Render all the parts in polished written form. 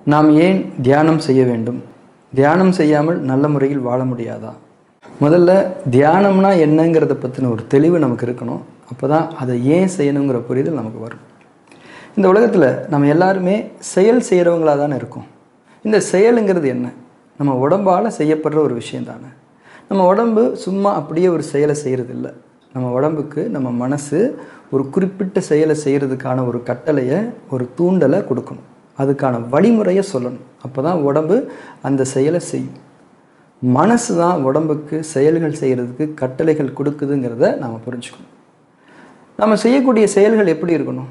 நாம் ஏன் தியானம் செய்ய வேண்டும்? தியானம் செய்யாமல் நல்ல முறையில் வாழ முடியாதா? முதல்ல தியானம்னா என்னங்கிறத பற்றின ஒரு தெளிவு நமக்கு இருக்கணும். அப்போ தான் அதை ஏன் செய்யணுங்கிற புரிதல் நமக்கு வரும். இந்த உலகத்தில் நம்ம எல்லாருமே செயல் செய்கிறவங்களாக தானே இருக்கோம். இந்த செயலுங்கிறது என்ன? நம்ம உடம்பால் செய்யப்படுற ஒரு விஷயம் தானே. நம்ம உடம்பு சும்மா அப்படியே ஒரு செயலை செய்கிறது இல்லை. நம்ம உடம்புக்கு நம்ம மனசு ஒரு குறிப்பிட்ட செயலை செய்கிறதுக்கான ஒரு கட்டளையை, ஒரு தூண்டலை கொடுக்கணும். அதுக்கான வழிமுறையை சொல்லணும். அப்போ தான் உடம்பு அந்த செயலை செய்யும். மனசு தான் உடம்புக்கு செயல்கள் செய்கிறதுக்கு கட்டளைகள் கொடுக்குதுங்கிறத நாம் புரிஞ்சுக்கணும். நம்ம செய்யக்கூடிய செயல்கள் எப்படி இருக்கணும்?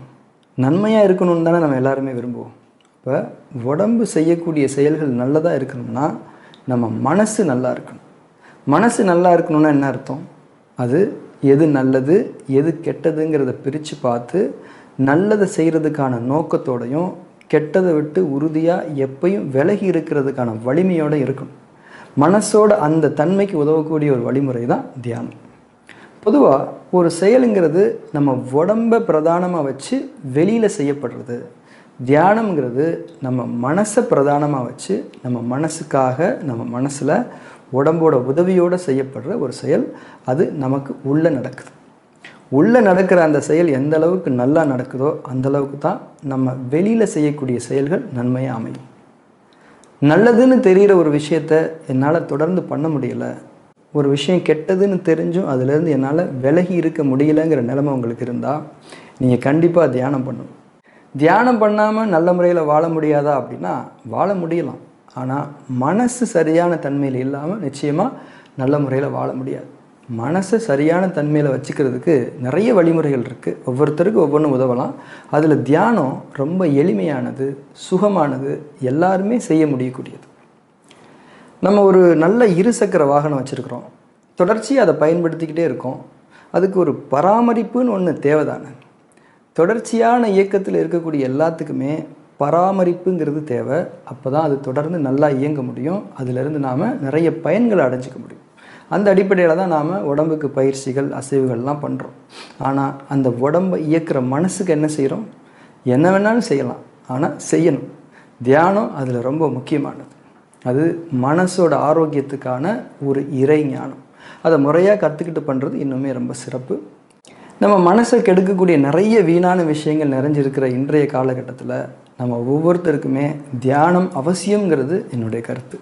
நன்மையாக இருக்கணும்னு தானே நம்ம எல்லாருமே விரும்புவோம். இப்போ உடம்பு செய்யக்கூடிய செயல்கள் நல்லதாக இருக்கணும்னா நம்ம மனசு நல்லா இருக்கணும். மனசு நல்லா இருக்கணும்னா என்ன அர்த்தம்? அது எது நல்லது எது கெட்டதுங்கிறத பிரித்து பார்த்து நல்லதை செய்கிறதுக்கான நோக்கத்தோடையும் கெட்டதை விட்டு உறுதியாக எப்பயும் விலகி இருக்கிறதுக்கான வலிமையோடு இருக்கணும். மனசோட அந்த தன்மைக்கு உதவக்கூடிய ஒரு வழிமுறை தான் தியானம். பொதுவாக ஒரு செயலுங்கிறது நம்ம உடம்பை பிரதானமாக வச்சு வெளியில் செய்யப்படுறது. தியானம்ங்கிறது நம்ம மனசை பிரதானமாக வச்சு நம்ம மனசுக்காக நம்ம மனசில் உடம்போட உதவியோடு செய்யப்படுற ஒரு செயல். அது நமக்கு உள்ளே நடக்குது. உள்ளே நடக்கிற அந்த செயல் எந்த அளவுக்கு நல்லா நடக்குதோ அந்த அளவுக்கு தான் நம்ம வெளியில் செய்யக்கூடிய செயல்கள் நன்மையாக அமையும். நல்லதுன்னு தெரிகிற ஒரு விஷயத்த என்னால் தொடர்ந்து பண்ண முடியலை, ஒரு விஷயம் கெட்டதுன்னு தெரிஞ்சும் அதுலேருந்து என்னால் விலகி இருக்க முடியலைங்கிற நிலைமை உங்களுக்கு இருந்தால் நீங்கள் கண்டிப்பாக தியானம் பண்ணணும். தியானம் பண்ணாமல் நல்ல முறையில் வாழ முடியாதா அப்படின்னா வாழ முடியலாம். ஆனால் மனசு சரியான தன்மையில் இல்லாமல் நிச்சயமாக நல்ல முறையில் வாழ முடியாது. மனசை சரியான தன்மையில் வச்சுக்கிறதுக்கு நிறைய வழிமுறைகள் இருக்குது. ஒவ்வொருத்தருக்கும் ஒவ்வொன்றும் உதவலாம். அதில் தியானம் ரொம்ப எளிமையானது, சுகமானது, எல்லாருமே செய்ய முடியக்கூடியது. நம்ம ஒரு நல்ல இருசக்கர வாகனம் வச்சுருக்குறோம். தொடர்ச்சியாக அதை பயன்படுத்திக்கிட்டே இருக்கோம். அதுக்கு ஒரு பராமரிப்புன்னு ஒன்று தேவைதானே. தொடர்ச்சியான இயக்கத்தில் இருக்கக்கூடிய எல்லாத்துக்குமே பராமரிப்புங்கிறது தேவை. அப்போ தான் அது தொடர்ந்து நல்லா இயங்க முடியும். அதிலிருந்து நாம் நிறைய பயன்களை அடைஞ்சிக்க முடியும். அந்த அடிப்படையில் தான் நாம் உடம்புக்கு பயிற்சிகள் அசைவுகள்லாம் பண்ணுறோம். ஆனால் அந்த உடம்பை இயக்கிற மனசுக்கு என்ன செய்கிறோம்? என்ன வேணாலும் செய்யலாம், ஆனால் செய்யணும். தியானம் அதில் ரொம்ப முக்கியமானது. அது மனசோட ஆரோக்கியத்துக்கான ஒரு இறை ஞானம். அதை முறையாக கற்றுக்கிட்டு பண்ணுறது இன்னுமே ரொம்ப சிறப்பு. நம்ம மனசை கெடுக்கக்கூடிய நிறைய வீணான விஷயங்கள் நிறைஞ்சிருக்கிற இன்றைய காலகட்டத்தில் நம்ம ஒவ்வொருத்தருக்குமே தியானம் அவசியங்கிறது என்னுடைய கருத்து.